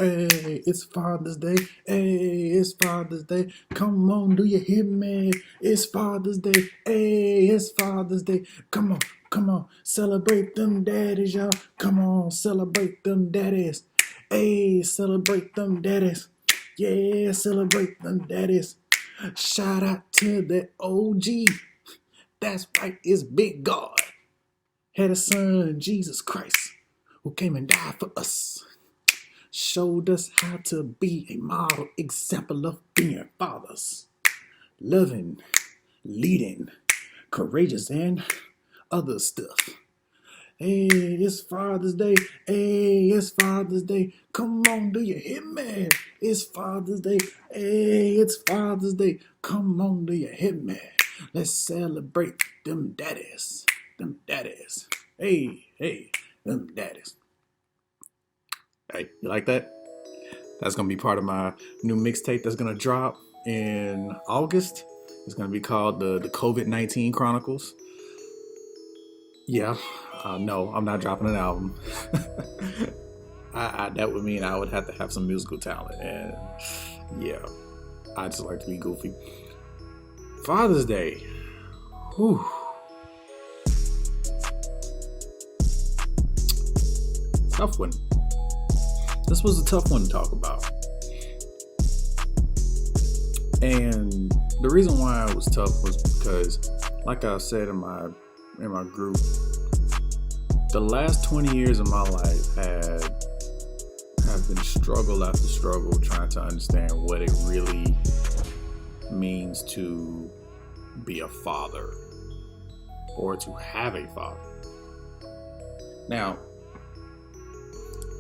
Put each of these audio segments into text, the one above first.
Hey, it's Father's Day. Hey, it's Father's Day. Come on, do you hear me? It's Father's Day. Hey, it's Father's Day. Come on, come on. Celebrate them daddies, y'all. Come on, celebrate them daddies. Hey, celebrate them daddies. Yeah, celebrate them daddies. Shout out to the OG. That's right, it's Big God. Had a son, Jesus Christ, who came and died for us. Showed us how to be a model example of being fathers. Loving, leading, courageous, and other stuff. Hey, it's Father's Day. Hey, it's Father's Day. Come on, do you hear me? It's Father's Day. Hey, it's Father's Day. Come on, do you hear me? Let's celebrate them daddies. Them daddies. Hey, them daddies. Hey, you like that? That's gonna be part of my new mixtape that's gonna drop in August. It's gonna be called the COVID-19 Chronicles. Yeah, no, I'm not dropping an album. That would mean I would have to have some musical talent, and yeah, I just like to be goofy. Father's Day, whew. Tough one. This was a tough one to talk about. And the reason why it was tough was because, like I said in my group, the last 20 years of my life have been struggle after struggle trying to understand what it really means to be a father or to have a father. Now,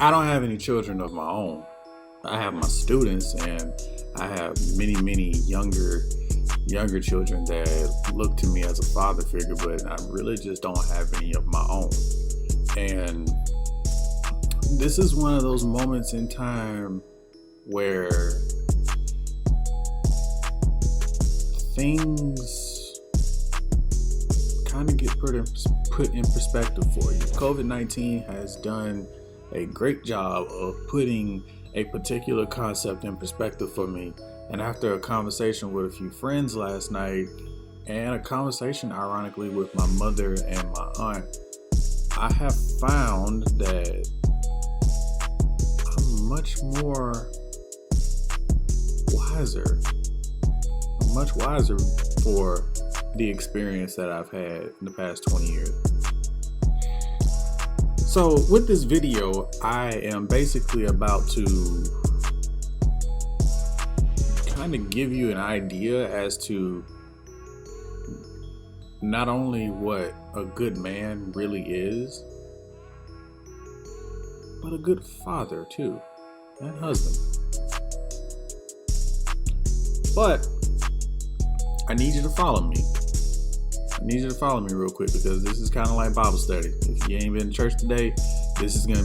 I don't have any children of my own. I have my students, and I have many younger children that look to me as a father figure, but I really just don't have any of my own. And this is one of those moments in time where things kind of get put in perspective for you. COVID-19 has done a great job of putting a particular concept in perspective for me. And after a conversation with a few friends last night, and a conversation ironically with my mother and my aunt, I have found that I'm much wiser for the experience that I've had in the past 20 years. So with this video, I am basically about to kind of give you an idea as to not only what a good man really is, but a good father too, and husband. But I need you to follow me. I need you to follow me real quick, because this is kind of like Bible study. If you ain't been to church today, this is going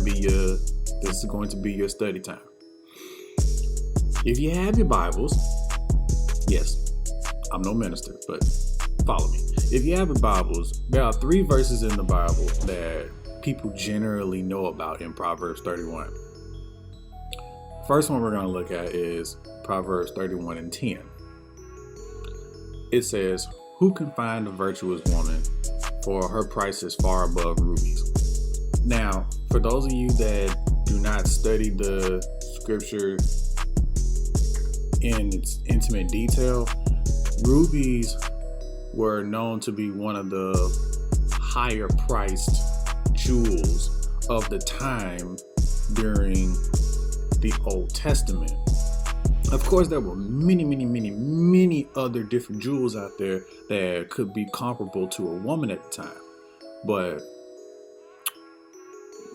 to be your study time. If you have your Bibles, yes, I'm no minister, but follow me. If you have your Bibles, there are 3 verses in the Bible that people generally know about in Proverbs 31. First one we're going to look at is Proverbs 31:10. It says, "Who can find a virtuous woman? For her price is far above rubies." Now, for those of you that do not study the scripture in its intimate detail, rubies were known to be one of the higher priced jewels of the time during the Old Testament. Of course, there were many other different jewels out there that could be comparable to a woman at the time. But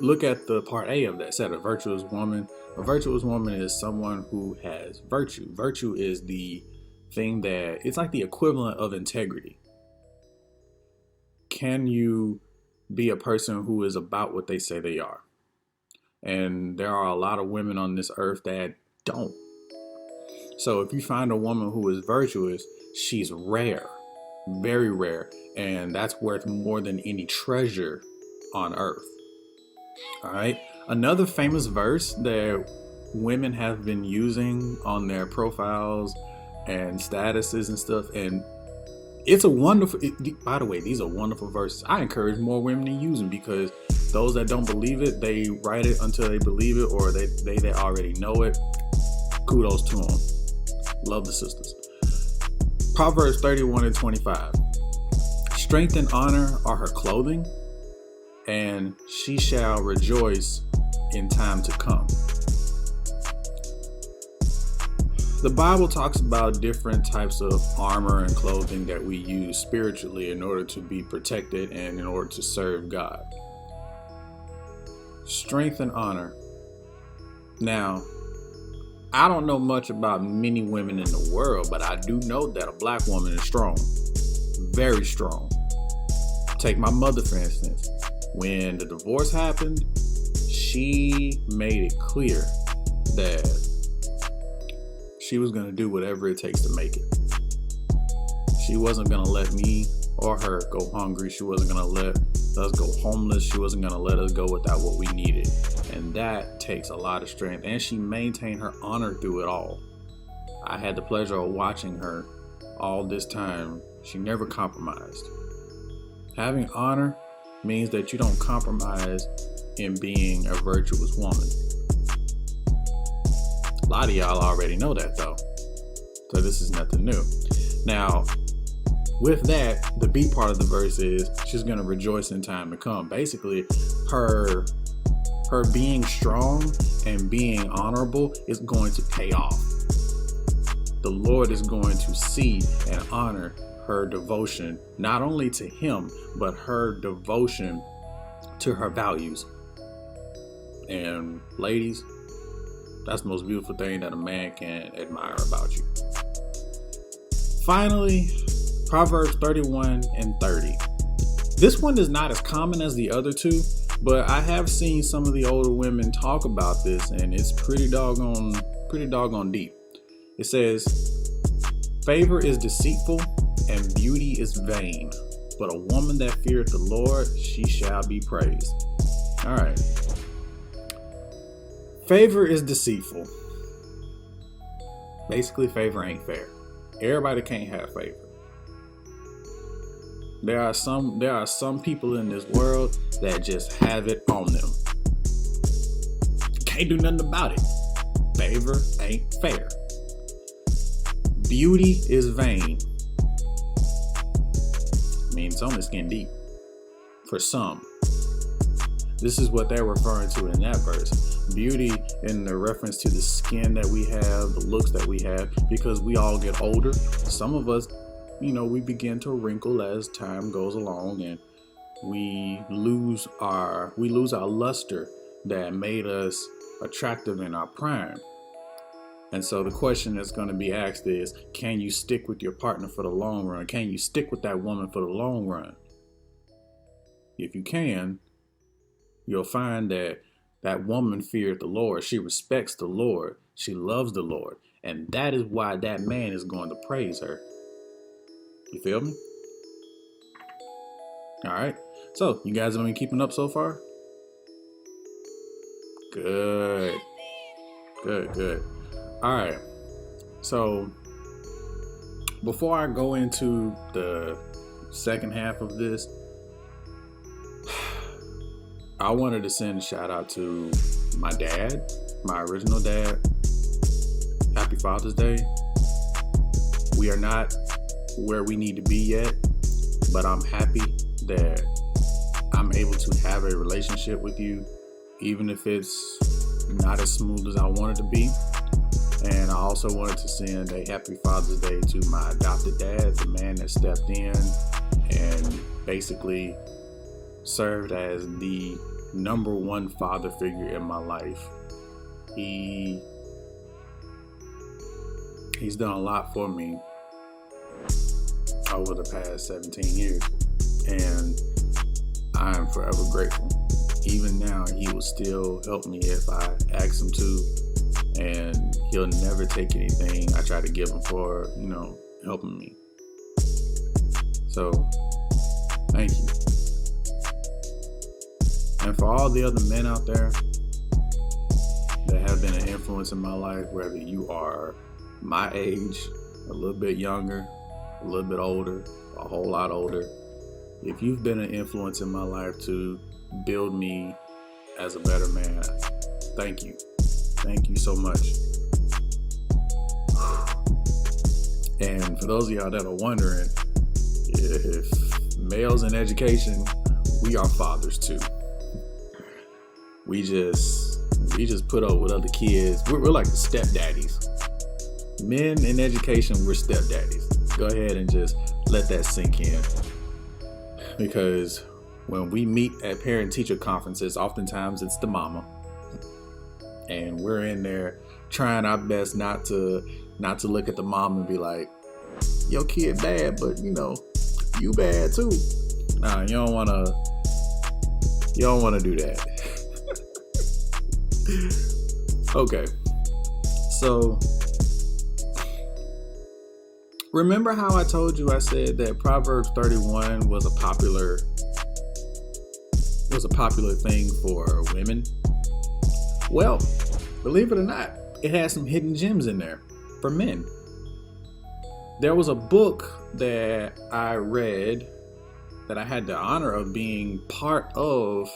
look at the part A of that. It said a virtuous woman. A virtuous woman is someone who has virtue. Virtue is the thing that, it's like the equivalent of integrity. Can you be a person who is about what they say they are? And there are a lot of women on this earth that don't. So if you find a woman who is virtuous, she's rare, very rare, and that's worth more than any treasure on earth. All right. Another famous verse that women have been using on their profiles and statuses and stuff. And it's a wonderful, by the way, these are wonderful verses. I encourage more women to use them, because those that don't believe it, they write it until they believe it, or they already know it. Kudos to them. Love the sisters. Proverbs 31:25. Strength and honor are her clothing, and she shall rejoice in time to come. The Bible talks about different types of armor and clothing that we use spiritually in order to be protected and in order to serve God. Strength and honor. Now, I don't know much about many women in the world, but I do know that a black woman is strong. Very strong. Take my mother, for instance. When the divorce happened, she made it clear that she was going to do whatever it takes to make it. She wasn't going to let me or her go hungry. She wasn't going to let us go homeless. She wasn't going to let us go without what we needed. And that takes a lot of strength. And she maintained her honor through it all. I had the pleasure of watching her all this time. She never compromised. Having honor means that you don't compromise in being a virtuous woman. A lot of y'all already know that, though, so this is nothing new. Now, with that, the B part of the verse is she's going to rejoice in time to come. Basically, her being strong and being honorable is going to pay off. The Lord is going to see and honor her devotion, not only to him, but her devotion to her values. And ladies, that's the most beautiful thing that a man can admire about you. Finally, Proverbs 31:30. This one is not as common as the other two, but I have seen some of the older women talk about this, and it's pretty doggone deep. It says, favor is deceitful and beauty is vain, but a woman that feareth the Lord, she shall be praised. All right. Favor is deceitful. Basically, favor ain't fair. Everybody can't have favor. There are some people in this world that just have it on them. Can't do nothing about it. Favor ain't fair. Beauty is vain. I mean, it's only skin deep for some. This is what they're referring to in that verse. Beauty in the reference to the skin that we have, the looks that we have, because we all get older. Some of us, we begin to wrinkle as time goes along, and we lose our luster that made us attractive in our prime. And so the question that's going to be asked is, can you stick with your partner for the long run? Can you stick with that woman for the long run? If you can, you'll find that that woman feared the Lord. She respects the Lord. She loves the Lord. And that is why that man is going to praise her. You feel me? All right. So, you guys have been keeping up so far? Good. All right. So, before I go into the second half of this, I wanted to send a shout out to my dad, my original dad. Happy Father's Day. We are not where we need to be yet, but I'm happy that I'm able to have a relationship with you, even if it's not as smooth as I want it to be. And I also wanted to send a happy Father's Day to my adopted dad, the man that stepped in and basically served as the number one father figure in my life. He's done a lot for me over the past 17 years, and I am forever grateful. Even now, he will still help me if I ask him to, and he'll never take anything I try to give him for, helping me. So, thank you. And for all the other men out there, that have been an influence in my life, whether you are my age, a little bit younger, a little bit older, a whole lot older, if you've been an influence in my life to build me as a better man, thank you. Thank you so much. And for those of y'all that are wondering, if males in education, we are fathers too. We just put up with other kids. We're like the stepdaddies. Men in education, we're stepdaddies. Go ahead and just let that sink in. Because when we meet at parent-teacher conferences, oftentimes it's the mama. And we're in there trying our best not to look at the mom and be like, your kid bad, but you bad too. Nah, you don't wanna do that. Okay. So remember how I told you I said that Proverbs 31 was a popular thing for women? Well, believe it or not, it has some hidden gems in there for men. There was a book that I read that I had the honor of being part of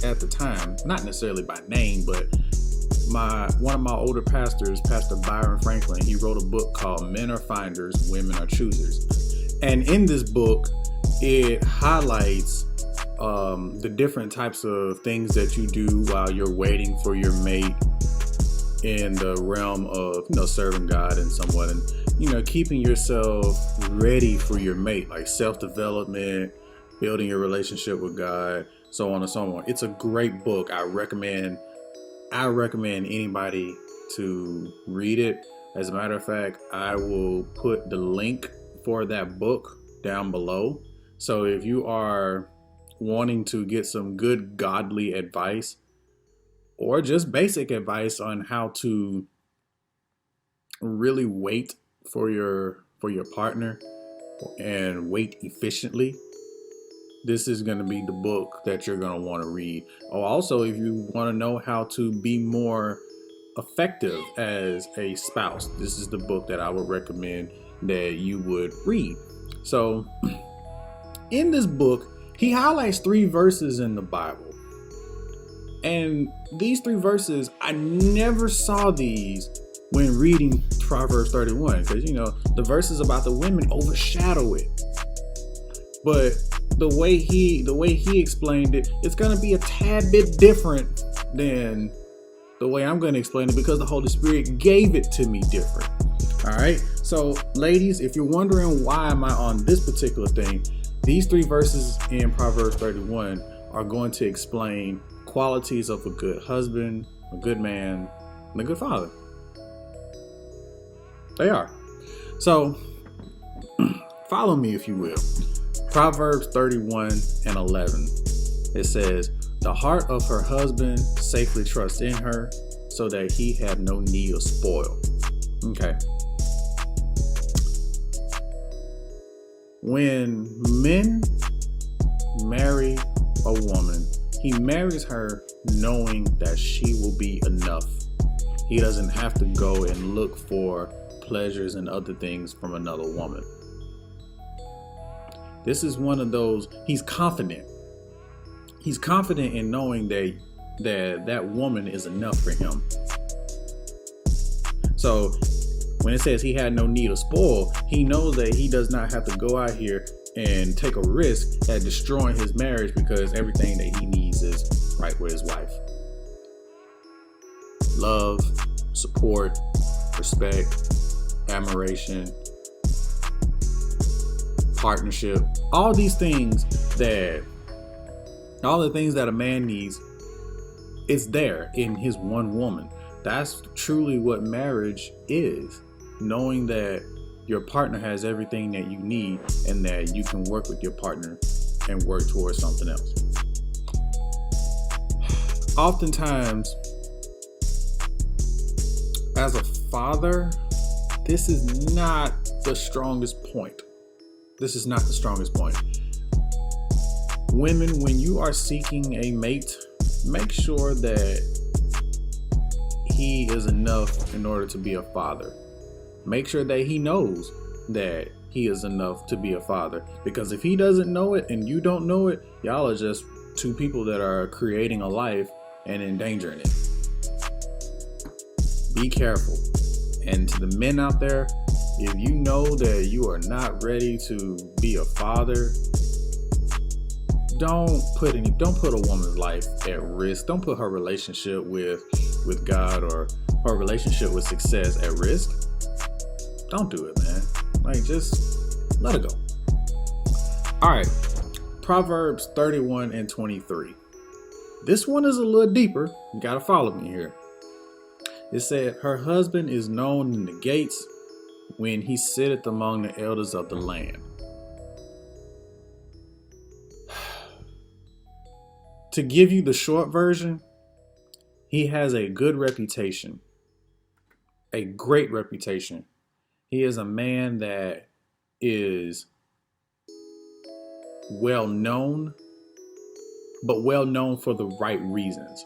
at the time, not necessarily by name, but one of my older pastors, Pastor Byron Franklin, he wrote a book called Men Are Finders, Women Are Choosers. And in this book, it highlights the different types of things that you do while you're waiting for your mate in the realm of, serving God and somewhat, and, keeping yourself ready for your mate, like self-development, building your relationship with God, so on and so on. It's a great book. I recommend anybody to read it. As a matter of fact, I will put the link for that book down below. So if you are wanting to get some good godly advice, or just basic advice on how to really wait for your partner and wait efficiently, this is going to be the book that you're going to want to read. Oh, also, if you want to know how to be more effective as a spouse, this is the book that I would recommend that you would read. So in this book, he highlights 3 verses in the Bible. And these 3 verses, I never saw these when reading Proverbs 31, because the verses about the women overshadow it. But the way he explained it, it's going to be a tad bit different than the way I'm going to explain it, because the Holy Spirit gave it to me different. All right. So ladies, if you're wondering why am I on this particular thing, these 3 verses in Proverbs 31 are going to explain qualities of a good husband, a good man, and a good father. They are. So follow me if you will. Proverbs 31 and 11. It says, the heart of her husband safely trusts in her, so that he have no need of spoil. Okay. When men marry a woman, he marries her knowing that she will be enough. He doesn't have to go and look for pleasures and other things from another woman. This is one of those, he's confident. He's confident in knowing that woman is enough for him. So when it says he had no need of spoil, he knows that he does not have to go out here and take a risk at destroying his marriage, because everything that he needs is right with his wife. Love, support, respect, admiration, partnership, all the things that a man needs, is there in his one woman. That's truly what marriage is. Knowing that your partner has everything that you need, and that you can work with your partner and work towards something else. Oftentimes, as a father, this is not the strongest point. This is not the strongest point. Women, when you are seeking a mate, make sure that he is enough in order to be a father. Make sure that he knows that he is enough to be a father. Because if he doesn't know it and you don't know it, y'all are just two people that are creating a life and endangering it. Be careful. And to the men out there, if you know that you are not ready to be a father, don't put a woman's life at risk. Don't put her relationship with God or her relationship with success at risk. Don't do it, man. Like, just let it go. All right. Proverbs 31 and 23. This one is a little deeper. You got to follow me here. It said, her husband is known in the gates when he sitteth among the elders of the land. To give you the short version, he has a good reputation, a great reputation. He is a man that is well known, but well known for the right reasons.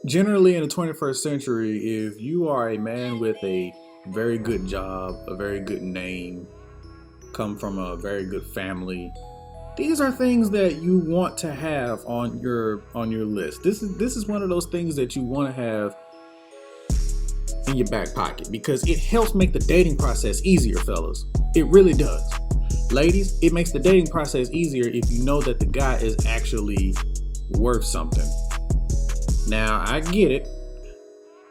Generally in the 21st century, if you are a man with a very good job, a very good name, come from a very good family, these are things that you want to have on your list. This is one of those things that you want to have in your back pocket because it helps make the dating process easier, fellas. It really does. Ladies, it makes the dating process easier if you know that the guy is actually worth something. Now, I get it.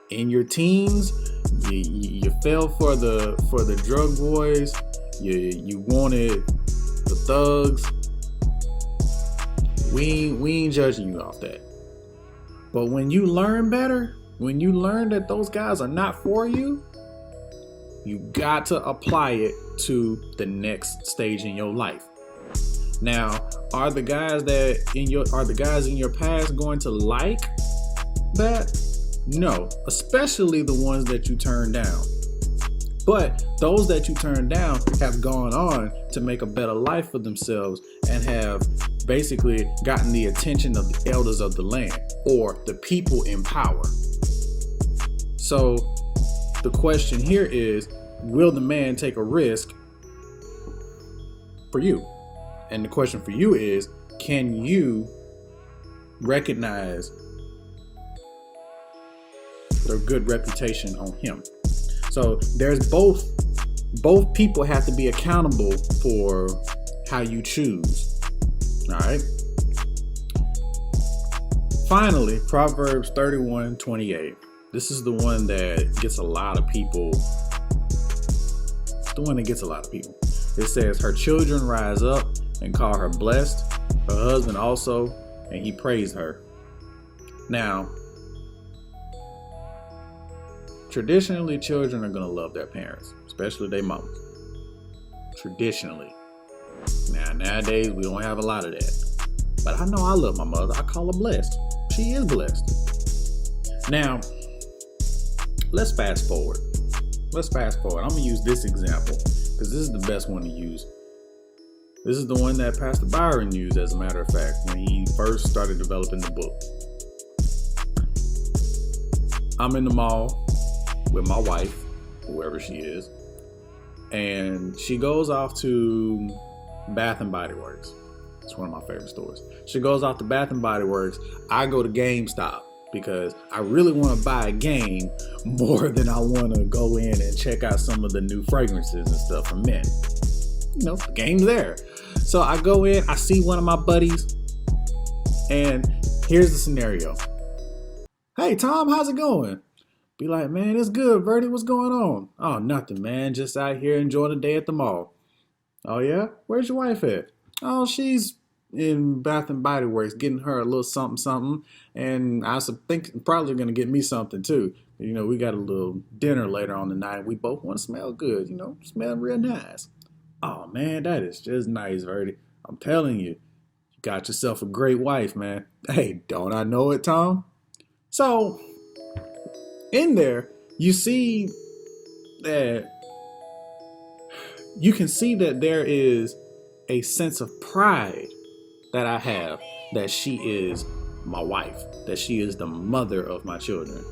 In your teens, you fell for the drug boys. You wanted the thugs. We ain't judging you off that. But when you learn better, when you learn that those guys are not for you, you got to apply it to the next stage in your life. Now, are the guys in your past going to like that? No, especially the ones that you turned down. But those that you turned down have gone on to make a better life for themselves and have basically gotten the attention of the elders of the land or the people in power. So the question here is, will the man take a risk for you? And the question for you is, can you recognize the good reputation on him? So there's both people have to be accountable for how you choose. All right. Finally, Proverbs 31:28. This is the one that gets a lot of people. It's the one that gets a lot of people. It says, her children rise up and call her blessed, her husband also, and he praised her. Now, traditionally, children are going to love their parents, especially their mamas. Traditionally. Now, nowadays, we don't have a lot of that. But I know I love my mother. I call her blessed. She is blessed. Now, let's fast forward. I'm going to use this example because this is the best one to use. This is the one that Pastor Byron used, as a matter of fact, when he first started developing the book. I'm in the mall with my wife, whoever she is, and she goes off to Bath and Body Works. It's one of my favorite stores. She goes off to Bath and Body Works. I go to GameStop because I really want to buy a game more than I want to go in and check out some of the new fragrances and stuff for men. You know, the game's there. So I go in, I see one of my buddies, and here's the scenario. Hey, Tom, how's it going? Be like, man, it's good, Verdi. What's going on? Oh, nothing, man. Just out here enjoying the day at the mall. Oh, yeah? Where's your wife at? Oh, she's in Bath and Body Works getting her a little something. And I was thinking probably going to get me something, too. You know, we got a little dinner later on the night. We both want to smell good, smell real nice. Oh, man, that is just nice, Verdi. I'm telling you, you got yourself a great wife, man. Hey, don't I know it, Tom? So, in there, you see that you can see that there is a sense of pride that I have that she is my wife, that she is the mother of my children.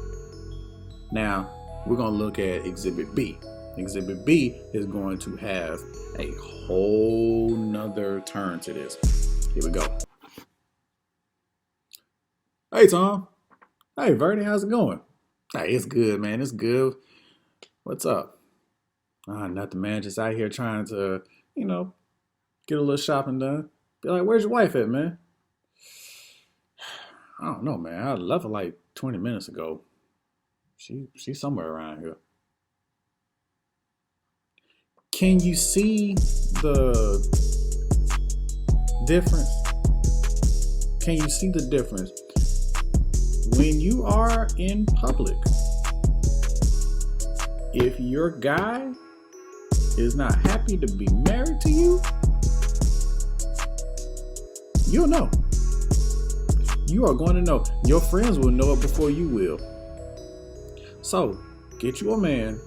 Now, we're going to look at Exhibit B. Exhibit B is going to have a whole nother turn to this. Here we go. Hey, Tom. Hey, Verdi, how's it going? Hey, it's good, man. It's good. What's up? Nothing, man. Just out here trying to, get a little shopping done. Be like, where's your wife at, man? I don't know, man. I left her like 20 minutes ago. She's somewhere around here. Can you see the difference? Can you see the difference? When you are in public, if your guy is not happy to be married to you, you'll know. You are going to know. Your friends will know it before you will. So, get you a man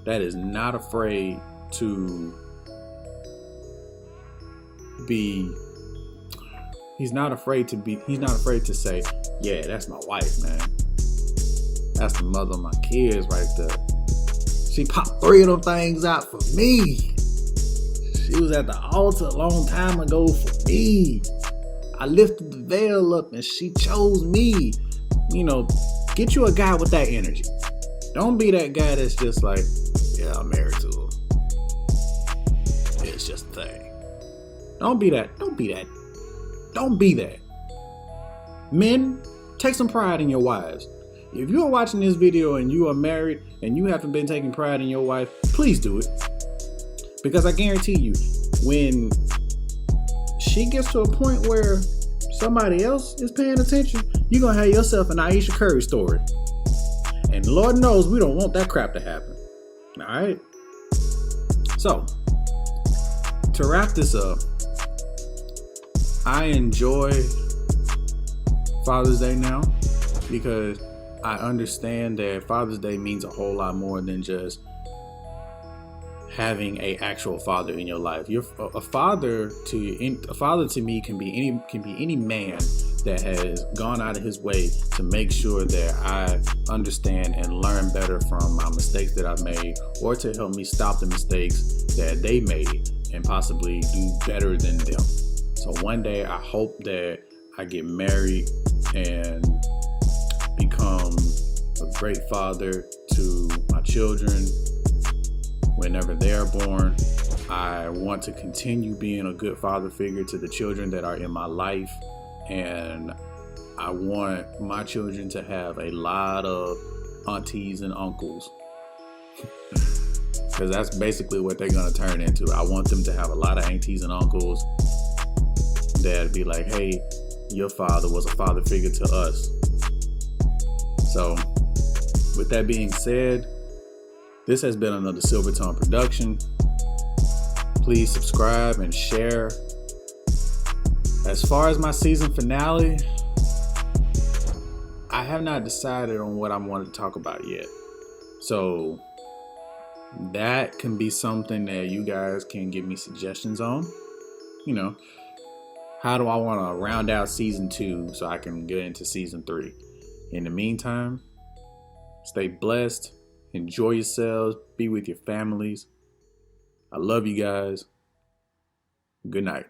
that is not afraid to he's not afraid to say, yeah, that's my wife, man. That's the mother of my kids right there. She popped 3 of them things out for me. She was at the altar a long time ago for me. I lifted the veil up and she chose me. Get you a guy with that energy. Don't be that guy that's just like, yeah, I'm married to her. It's just a thing. Don't be that. Don't be that. Don't be that. Men, take some pride in your wives. If you are watching this video and you are married and you haven't been taking pride in your wife, please do it. Because I guarantee you, when she gets to a point where somebody else is paying attention, you're going to have yourself an Aisha Curry story. And Lord knows we don't want that crap to happen. All right? So, to wrap this up, I enjoy Father's Day now because I understand that Father's Day means a whole lot more than just having a actual father in your life. A father to me can be any man that has gone out of his way to make sure that I understand and learn better from my mistakes that I've made, or to help me stop the mistakes that they made and possibly do better than them. So one day I hope that I get married and become a great father to my children whenever they are born. I want to continue being a good father figure to the children that are in my life, and I want my children to have a lot of aunties and uncles, because that's basically what they're going to turn into. I want them to have a lot of aunties and uncles that'd be like, hey, your father was a father figure to us. So with that being said, this has been another Silvertone production. Please subscribe and share. As far as my season finale, I have not decided on what I wanted to talk about yet. So that can be something that you guys can give me suggestions on. How do I want to round out season 2 so I can get into season 3? In the meantime, stay blessed. Enjoy yourselves. Be with your families. I love you guys. Good night.